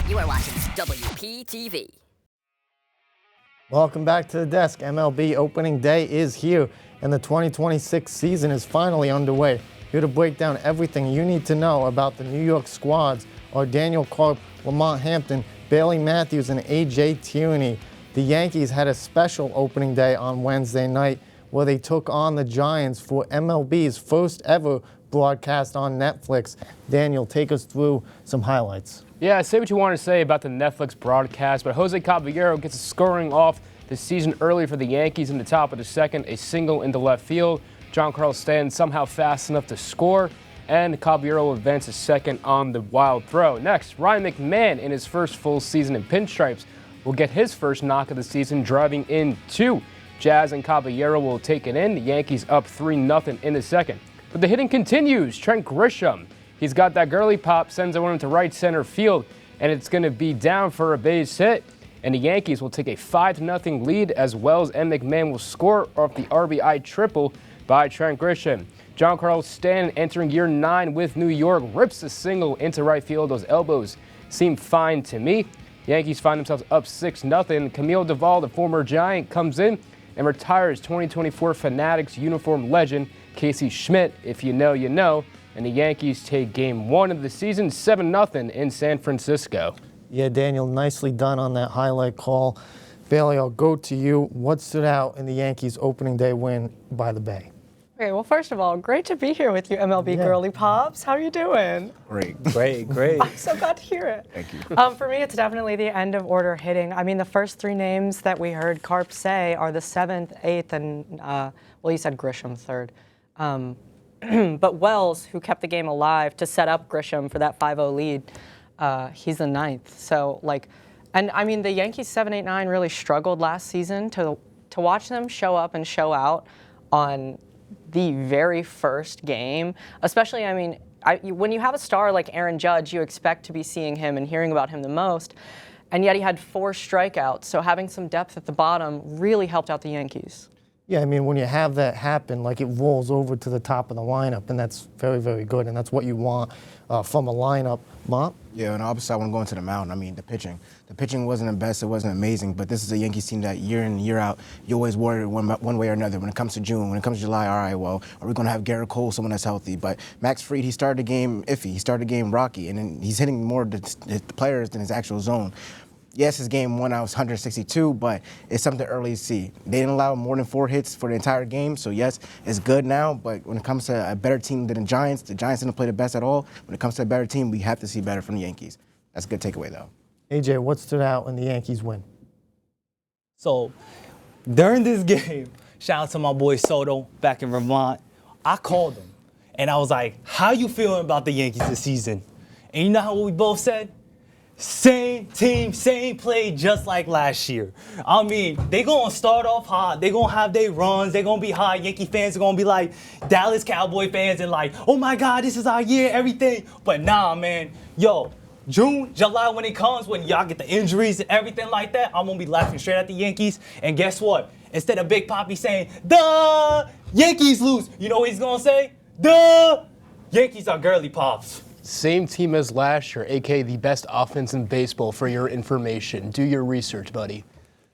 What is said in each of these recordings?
You are watching WPTV. Welcome back to the desk. MLB opening day is here, and the 2026 season is finally underway. Here to break down everything you need to know about the New York squads are Daniel Karp, Lamont Hampton, Baylee Matthews, and AJ Tierney. The Yankees had a special opening day on Wednesday night where they took on the Giants for MLB's first ever broadcast on Netflix. Daniel, take us through some highlights. Yeah, say what you want to say about the Netflix broadcast, but Jose Caballero gets a scoring off the season early for the Yankees in the top of the second, a single into left field. Giancarlo Stanton somehow fast enough to score, and Caballero advances second on the wild throw. Next, Ryan McMahon in his first full season in pinstripes will get his first knock of the season, driving in two. Jazz and Caballero will take it in. The Yankees up 3-0 in the second. But the hitting continues. Trent Grisham, he's got that girly pop, sends it one into right center field, and it's going to be down for a base hit. And the Yankees will take a 5-0 lead, as well as McMahon will score off the RBI triple by Trent Grisham. Giancarlo Stanton, entering year 9 with New York, rips a single into right field. Those elbows seem fine to me. Yankees find themselves up 6-0. Camille Duvall, the former Giant, comes in and retires 2024 Fanatics uniform legend Casey Schmidt. If you know, you know. And the Yankees take game 1 of the season 7-0 in San Francisco. Yeah, Daniel, nicely done on that highlight call. Baylee, I'll go to you. What stood out in the Yankees opening day win by the Bay? Okay, well, first of all, great to be here with you, MLB Girly Pops. How are you doing? Great. I'm so glad to hear it. Thank you. For me, it's definitely the end of order hitting. I mean, the first 3 names that we heard Karp say are the 7th, 8th, and, well, you said Grisham 3rd. But Wells, who kept the game alive to set up Grisham for that 5-0 lead, he's the 9th. So, and I mean, the Yankees 7-8-9 really struggled last season to watch them show up and show out on the very first game, especially, I mean, when you have a star like Aaron Judge, you expect to be seeing him and hearing about him the most, and yet he had 4 strikeouts, so having some depth at the bottom really helped out the Yankees. Yeah, I mean, when you have that happen, it rolls over to the top of the lineup, and that's very, very good, and that's what you want from a lineup. Mont? Yeah, and obviously I want to go into the mound. I mean, the pitching. The pitching wasn't the best, it wasn't amazing, but this is a Yankees team that year in and year out, you always worry one way or another. When it comes to June, when it comes to July, all right, well, are we going to have Gerard Cole, someone that's healthy? But Max Fried, he started the game iffy. He started the game rocky, and then he's hitting more the players than his actual zone. Yes, his game 1 out was 162, but it's something early to see. They didn't allow more than 4 hits for the entire game, so yes, it's good now, but when it comes to a better team than the Giants didn't play the best at all. When it comes to a better team, we have to see better from the Yankees. That's a good takeaway, though. AJ, what stood out in the Yankees win? So, during this game, shout out to my boy Soto back in Vermont, I called him, and I was like, how you feeling about the Yankees this season? And you know how we both said? Same team, same play, just like last year. I mean, they gonna start off hot. They gonna have their runs. They gonna be hot. Yankee fans are gonna be like Dallas Cowboy fans and like, oh my God, this is our year, everything. But nah, man, yo, June, July, when it comes, when y'all get the injuries and everything like that, I'm gonna be laughing straight at the Yankees. And guess what? Instead of Big Papi saying, duh, Yankees lose, you know what he's gonna say? Duh, Yankees are girly pops. Same team as last year, a.k.a. the best offense in baseball, for your information. Do your research, buddy.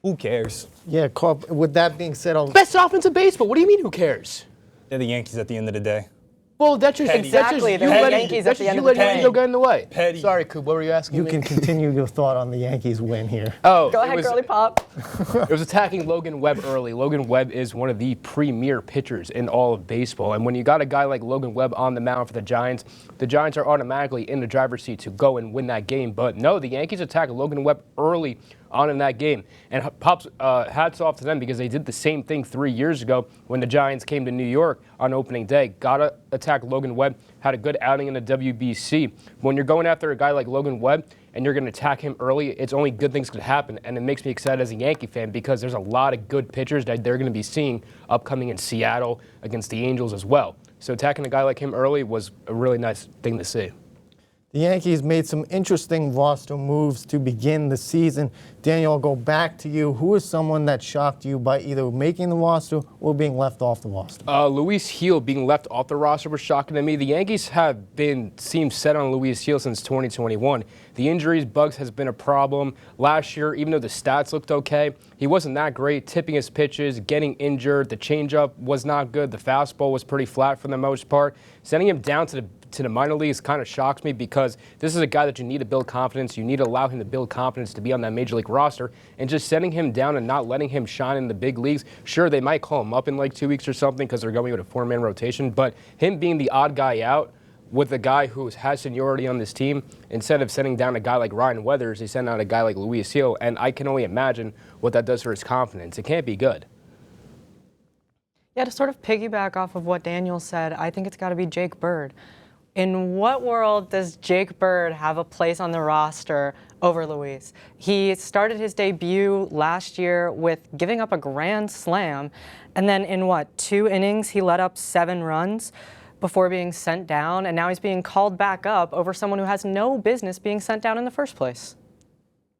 Who cares? Yeah, Karp, with that being said, Best offense in baseball? What do you mean, who cares? They're the Yankees at the end of the day. Well, that's just Exactly, that's just they're you the Yankees at the end of the letting day. ego get in the way. Petty. Sorry, Coop, what were you asking you me? can continue your thought on the Yankees win here. Oh, Go ahead, Girly Pop. It was attacking Logan Webb early. Logan Webb is one of the premier pitchers in all of baseball. And when you got a guy like Logan Webb on the mound for the Giants are automatically in the driver's seat to go and win that game. But no, the Yankees attacked Logan Webb early on in that game. And Pops, hats off to them, because they did the same thing 3 years ago when the Giants came to New York on opening day. Gotta attack Logan Webb. Had a good outing in the WBC. When you're going after a guy like Logan Webb and you're going to attack him early, it's only good things could happen. And it makes me excited as a Yankee fan, because there's a lot of good pitchers that they're going to be seeing upcoming in Seattle against the Angels as well. So attacking a guy like him early was a really nice thing to see. The Yankees made some interesting roster moves to begin the season. Daniel, I'll go back to you. Who is someone that shocked you by either making the roster or being left off the roster? Luis Gil being left off the roster was shocking to me. The Yankees have seemed set on Luis Gil since 2021. The injuries, bugs has been a problem. Last year, even though the stats looked okay, he wasn't that great, tipping his pitches, getting injured. The changeup was not good. The fastball was pretty flat for the most part. Sending him down to the minor leagues kind of shocks me because this is a guy that you need to build confidence. You need to allow him to build confidence to be on that major league roster. And just sending him down and not letting him shine in the big leagues, sure, they might call him up in like 2 weeks or something because they're going with a 4-man rotation. But him being the odd guy out with a guy who has seniority on this team, instead of sending down a guy like Ryan Weathers, he sent out a guy like Luis Gil. And I can only imagine what that does for his confidence. It can't be good. Yeah, to sort of piggyback off of what Daniel said, I think it's got to be Jake Bird. In what world does Jake Bird have a place on the roster over Luis? He started his debut last year with giving up a grand slam, and then in 2 innings, he let up 7 runs before being sent down, and now he's being called back up over someone who has no business being sent down in the first place.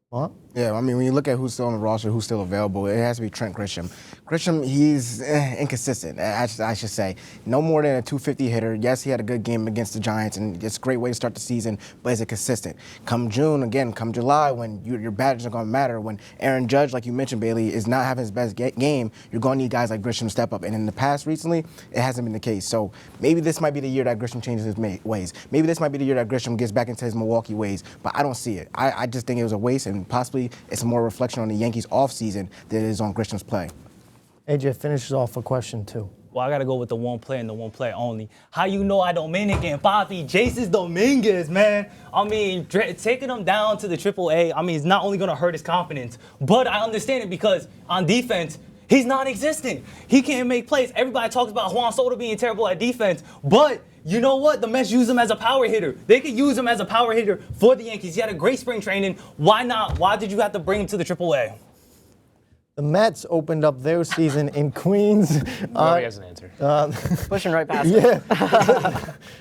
What? Yeah, I mean, when you look at who's still on the roster, who's still available, it has to be Trent Grisham. Grisham, he's inconsistent, I should say. No more than a 250 hitter. Yes, he had a good game against the Giants, and it's a great way to start the season, but is it consistent? Come June, again, come July, when your badges are going to matter, when Aaron Judge, like you mentioned, Baylee, is not having his best game, you're going to need guys like Grisham to step up. And in the past, recently, it hasn't been the case. So maybe this might be the year that Grisham changes his ways. Maybe this might be the year that Grisham gets back into his Milwaukee ways, but I don't see it. I just think it was a waste, and possibly it's more reflection on the Yankees offseason than it is on Grisham's play. AJ finishes off for question 2. Well, I got to go with the one player and the one player only. How you know I Dominican, Papi? Jason Dominguez, man. I mean, taking him down to the AAA, I mean, it's not only going to hurt his confidence, but I understand it because on defense, he's non-existent. He can't make plays. Everybody talks about Juan Soto being terrible at defense, but you know what? The Mets use him as a power hitter. They could use him as a power hitter for the Yankees. He had a great spring training. Why not? Why did you have to bring him to the AAA? The Mets opened up their season in Queens. Nobody has an answer. Pushing right past Yeah.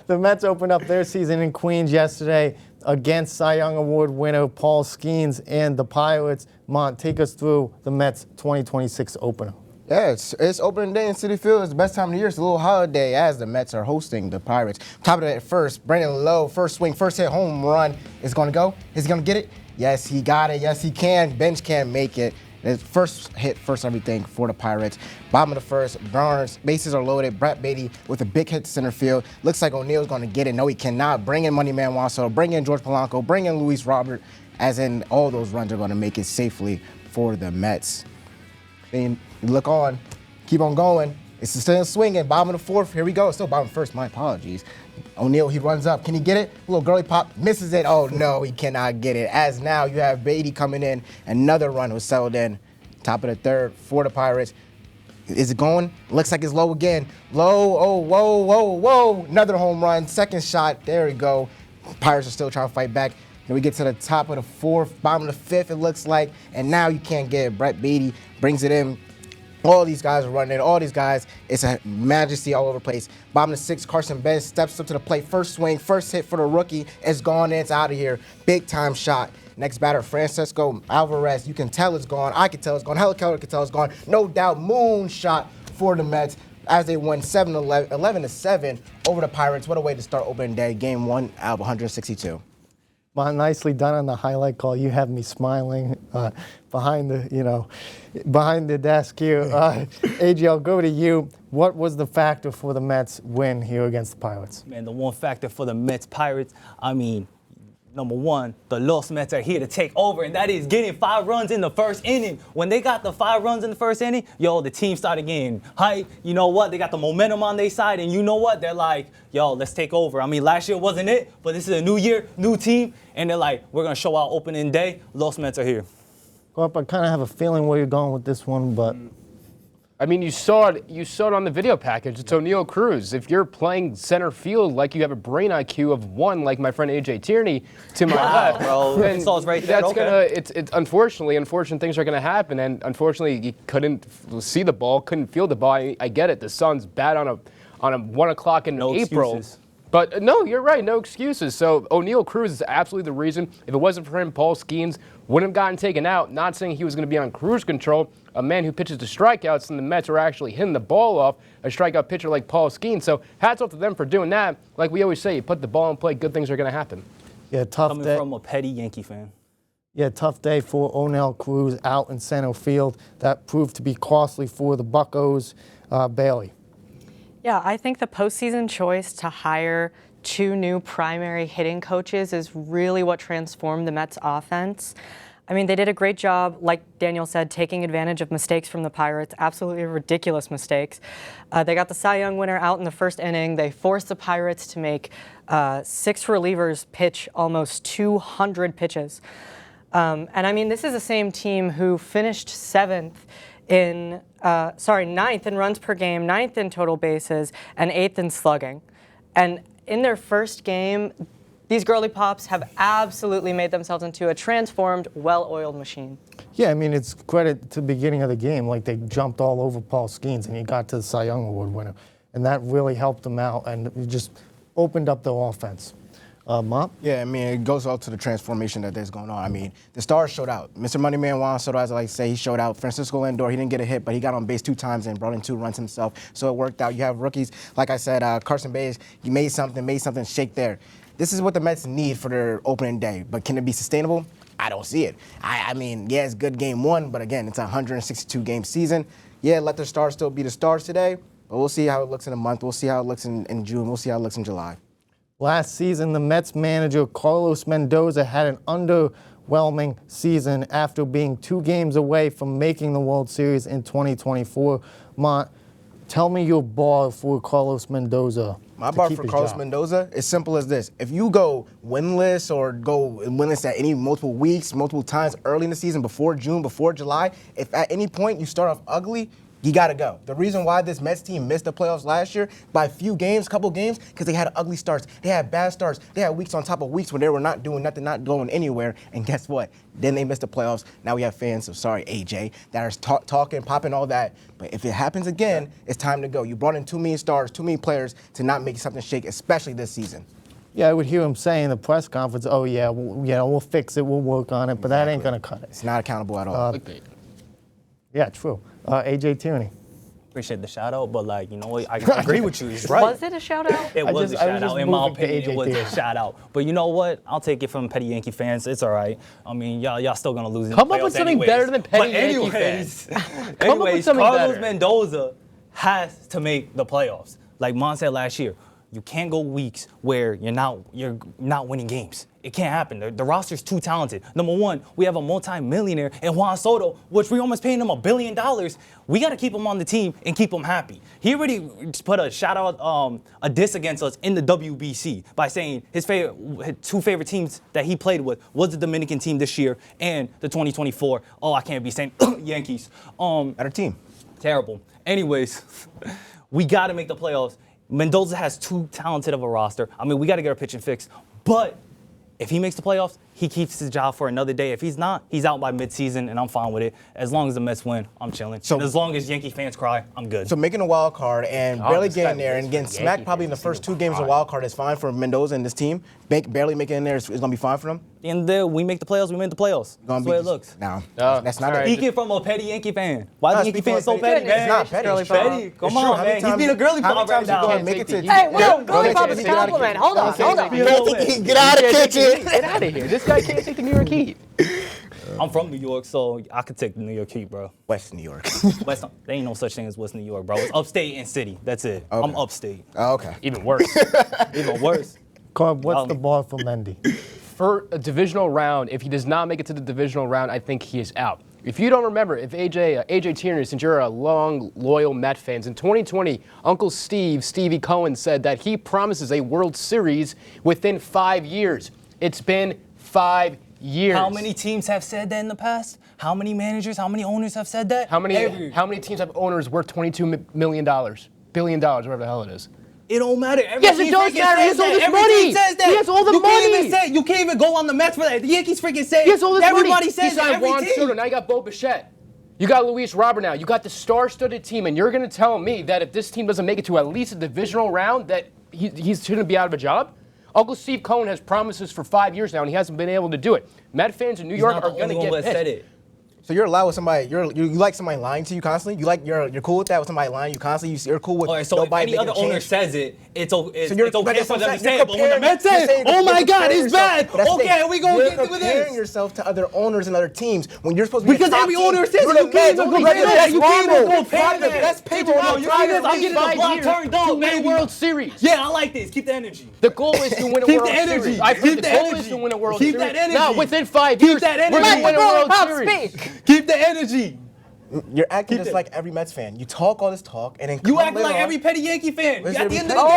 The Mets opened up their season in Queens yesterday against Cy Young Award winner Paul Skenes and the Pirates. Mont, take us through the Mets 2026 opener. Yeah, it's opening day in Citi Field. It's the best time of the year. It's a little holiday as the Mets are hosting the Pirates. Top of it first, Brandon Lowe, first swing, first hit, home run. Is going to go? Is he going to get it? Yes, he got it. Yes, he can. Bench can't make it. It's first hit, first everything for the Pirates. Bottom of the first, Burns, bases are loaded. Brett Baty with a big hit to center field. Looks like O'Neal's going to get it. No, he cannot. Bring in Money Man Juan Soto. Bring in George Polanco. Bring in Luis Robert. As in, all those runs are going to make it safely for the Mets. Then you look on, keep on going. It's still swinging. Bottom of the fourth. Here we go. Still bottom first. My apologies. O'Neal, he runs up. Can he get it? A little girly pop. Misses it. Oh, no, he cannot get it. As now you have Beatty coming in. Another run was settled in. Top of the third for the Pirates. Is it going? Looks like it's low again. Low. Oh, whoa, whoa, whoa. Another home run. Second shot. There we go. Pirates are still trying to fight back. Then we get to the top of the fourth, bottom of the fifth, it looks like. And now you can't get it. Brett Beatty brings it in. All these guys are running. All these guys, it's a majesty all over the place. Bottom of the sixth, Carson Benz steps up to the plate. First swing, first hit for the rookie. It's gone. It's out of here. Big time shot. Next batter, Francisco Alvarez. You can tell it's gone. I can tell it's gone. Helen Keller can tell it's gone. No doubt, moon shot for the Mets as they won 11-7 over the Pirates. What a way to start opening day. Game 1 out of 162. Well, nicely done on the highlight call. You have me smiling behind the desk here. AJ, I'll go to you. What was the factor for the Mets win here against the Pirates? Man, the one factor for the Mets Pirates, I mean, number one, the Los Mets are here to take over, and that is getting 5 runs in the first inning. When they got the 5 runs in the first inning, the team started getting hype. You know what? They got the momentum on their side, and you know what? They're like, let's take over. I mean, last year wasn't it, but this is a new year, new team, and they're like, we're going to show out opening day. Los Mets are here. Karp, I kind of have a feeling where you're going with this one, but... I mean, you saw it on the video package. It's O'Neal Cruz. If you're playing center field like you have a brain IQ of 1, like my friend AJ Tierney to my left, bro. then It's right there. that's Okay. it's unfortunate things are gonna happen, and unfortunately you couldn't see the ball, couldn't feel the ball. I get it. The sun's bad on a 1 o'clock in No April. excuses. But no, you're right. No excuses. So O'Neal Cruz is absolutely the reason. If it wasn't for him, Paul Skenes wouldn't have gotten taken out. Not saying he was going to be on cruise control. A man who pitches to strikeouts, and the Mets are actually hitting the ball off a strikeout pitcher like Paul Skenes. So hats off to them for doing that. Like we always say, you put the ball in play, good things are going to happen. Yeah, tough Coming day. from a petty Yankee fan. Yeah, tough day for O'Neal Cruz out in center field. That proved to be costly for the Buccos. Baylee. Yeah, I think the postseason choice to hire 2 new primary hitting coaches is really what transformed the Mets offense. I mean, they did a great job, like Daniel said, taking advantage of mistakes from the Pirates, absolutely ridiculous mistakes. They got the Cy Young winner out in the first inning. They forced the Pirates to make 6 relievers pitch almost 200 pitches. And I mean, this is the same team who finished 9th in runs per game, 9th in total bases, and 8th in slugging. And in their first game, these girly pops have absolutely made themselves into a transformed, well-oiled machine. Yeah, I mean, it's credit to the beginning of the game. Like, they jumped all over Paul Skenes, and he got to the Cy Young Award winner. And that really helped them out, and it just opened up the offense. Mop? Yeah, I mean, it goes all to the transformation that there's going on. I mean, the stars showed out. Mr. Moneyman Juan Soto, as I like to say, he showed out. Francisco Lindor, he didn't get a hit, but he got on base 2 times and brought in 2 runs himself. So it worked out. You have rookies, like I said, Carson Bays, he made something shake there. This is what the Mets need for their opening day, but can it be sustainable? I don't see it. I mean, yeah, it's good game 1, but again, it's a 162-game season. Yeah, let the stars still be the stars today, but we'll see how it looks in a month. We'll see how it looks in June. We'll see how it looks in July. Last season, the Mets manager Carlos Mendoza had an underwhelming season after being 2 games away from making the World Series in 2024. Mont, tell me your bar for Carlos Mendoza. My bar for Carlos Mendoza is simple as this. If you go winless or go winless at any multiple weeks, multiple times early in the season, before June, before July, if at any point you start off ugly, you got to go. The reason why this Mets team missed the playoffs last year by a few games, couple games, because they had ugly starts. They had bad starts. They had weeks on top of weeks when they were not doing nothing, not going anywhere. And guess what? Then they missed the playoffs. Now we have fans, so sorry, AJ, that are talking, popping, all that. But if it happens again, it's time to go. You brought in too many stars, too many players to not make something shake, especially this season. Yeah, I would hear him say in the press conference, oh, yeah, we'll fix it, we'll work on it, but that ain't going to cut it. It's not accountable at all. Yeah, true. AJ Tierney. Appreciate the shout out, but like, you know what, I agree with you. He's right. Was it a shout out? It was a shout out. In my opinion, it was Tierney. a shout out. But you know what? I'll take it from petty Yankee fans. It's all right. I mean, y'all still gonna lose. Come up with something better than petty Yankee fans. Come up with something Carlos better. Mendoza has to make the playoffs. Like Mon said last year, you can't go weeks where you're not winning games. It can't happen. The roster's too talented. Number one, we have a multi-millionaire in Juan Soto, which we almost paying him $1 billion. We got to keep him on the team and keep him happy. He already put a shout out, a diss against us in the WBC by saying his 2 favorite teams that he played with was the Dominican team this year and the 2024. Oh, I can't be saying Yankees. Better team. Terrible. Anyways, we got to make the playoffs. Mendoza has too talented of a roster. I mean, we got to get our pitching fixed. But if he makes the playoffs, he keeps his job for another day. If he's not, he's out by midseason, and I'm fine with it. As long as the Mets win, I'm chilling. So, and as long as Yankee fans cry, I'm good. So making a wild card and barely getting there and getting smacked probably in the first 2 games of wild card is fine for Mendoza and this team. Barely making it in there is going to be fine for them. And there, we make the playoffs, we make the playoffs. That's the way it looks. No, that's not it. Speaking from a petty Yankee fan. Why the Yankee fans so petty, man? It's not petty. It's petty. Come on, man. He's being a girly pop right now. Hey, whoa, girly pop is a compliment. Hold on. Get out of the kitchen. Get out of here. This guy can't take the New York Heat. I'm from New York, so I could take the New York Heat, bro. West New York. There ain't no such thing as West New York, bro. It's upstate and city. That's it. Okay. I'm upstate. Oh, okay. Even worse. Even worse. Karp, what's the bar for Mendy? For a divisional round, if he does not make it to the divisional round, I think he is out. If you don't remember, if AJ Tierney, since you're a long, loyal Met fans, in 2020, Uncle Stevie Cohen, said that he promises a World Series within 5 years. It's been 5 years. How many teams have said that in the past? How many managers, how many owners have said that? How many teams have owners worth $22 million, billion, whatever the hell it is? It don't matter. Yes, it does matter. He has all this money. He has all the money. You can't even go on the Mets for that. The Yankees freaking say He has all this money. Everybody says he that. signed Every Juan team. Soto. Now you got Bo Bichette. You got Luis Robert now. You got the star-studded team, and you're going to tell me that if this team doesn't make it to at least a divisional round, that he shouldn't be out of a job? Uncle Steve Cohen has promises for 5 years now, and he hasn't been able to do it. Met fans in New York are going to get pissed. Said it. So you're allowed with somebody. You like somebody lying to you constantly. You're cool with that with somebody lying to you constantly. You're cool with. All right, so if any other owner says it, it's okay for them to say it. But when the Mets say, "Oh my God, it's bad," okay, we gonna get with this. You're comparing yourself to other owners and other teams when you're supposed to be because every owner says you can't even compare that. You can't even compare the best payroll. I'm getting the block turned up, to win a World Series. Yeah, I like this. Keep the energy. The goal is to win a World Series. I've heard the goal is to win a World Series. Keep that energy. Now, within 5 years, that we're energy. going to win a World Series. Keep the energy. You're acting just like every Mets fan. You talk all this talk, and then you act like every petty Yankee fan. At the end of the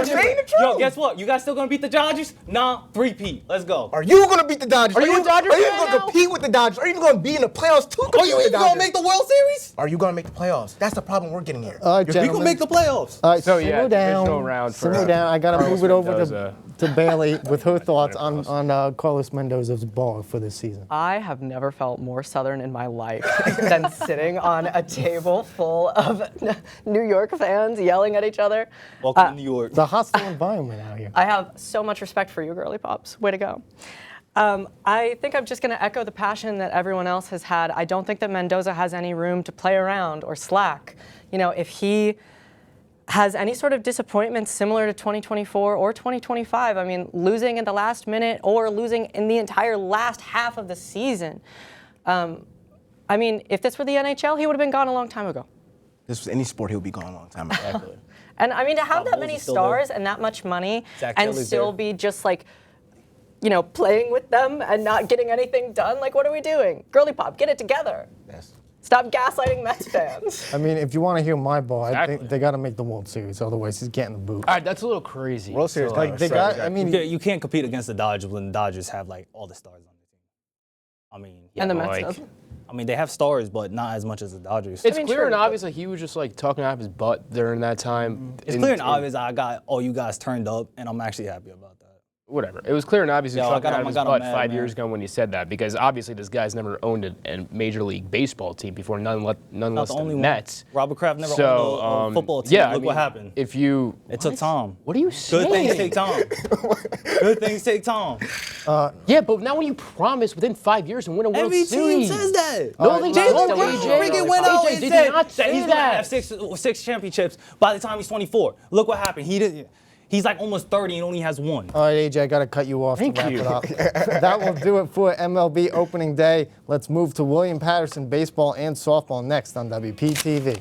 day, Yo, guess what? You guys still gonna beat the Dodgers? Nah, 3-peat. Let's go. Are you gonna beat the Dodgers? Are you a Dodgers Are you fan gonna now? compete with the Dodgers? Are you gonna be in the playoffs too? Are you even gonna make the World Series? Are you gonna make the playoffs? That's the problem we're getting here. All right, We gentlemen. can make the playoffs. All right, So, yeah, simmer down. divisional round for, Simmer down. I got to Carlos move it over Mendoza. to Baylee with her thoughts on Carlos Mendoza's ball for this season. I have never felt more Southern in my life than sitting on a table full of New York fans yelling at each other. Welcome to New York. It's a hostile environment out here. I have so much respect for you, girly pops. Way to go. I think I'm just going to echo the passion that everyone else has had. I don't think that Mendoza has any room to play around or slack. You know, if he has any sort of disappointment similar to 2024 or 2025, I mean, losing in the last minute or losing in the entire last half of the season. I mean, if this were the NHL, he would have been gone a long time ago. This was any sport, he would be gone a long time ago. And I mean, to have that Bulls many is still stars and that much money Zach and Taylor's still there. be just like, you know, playing with them and not getting anything done, like, what are we doing? Girly pop, get it together. Yes. Stop gaslighting Mets fans. I mean, if you want to hear my ball, I Exactly. think they got to make the World Series. Otherwise, he's getting the boot. All right, that's a little crazy. World Series, So, Like they got. I mean, You can't compete against the Dodgers when the Dodgers have like all the stars on the team. I mean, yeah, And the Mets like- doesn't. I mean, they have stars, but not as much as the Dodgers. It's I mean, clear true, and but- obvious that he was just like talking out of his butt during that time. It's clear and obvious I got all you guys turned up, and I'm actually happy about that. Whatever. It was clear and obvious he was Yo, I talking got out him- of I his got him butt mad, 5 man. years ago when he said that, because obviously this guy's never owned a Major League Baseball team before, none less Not the than only the one. Mets. Robert Kraft never So, owned a football team. yeah, Look what happened. If you, It took time. what are you saying? Good things take time. Good things take time. Yeah, but now when you promise within 5 years and win a World Every Series. team says that. No, they Jalen don't, Brown AJ. freaking went out AJ, and they said did not that say he's gonna that. have six championships by the time he's 24. Look what happened. He didn't. He's like almost 30 and only has one. all right, AJ, I got to cut you off Thank to wrap you. it up. That will do it for MLB opening day. Let's move to William Patterson baseball and softball next on WPTV.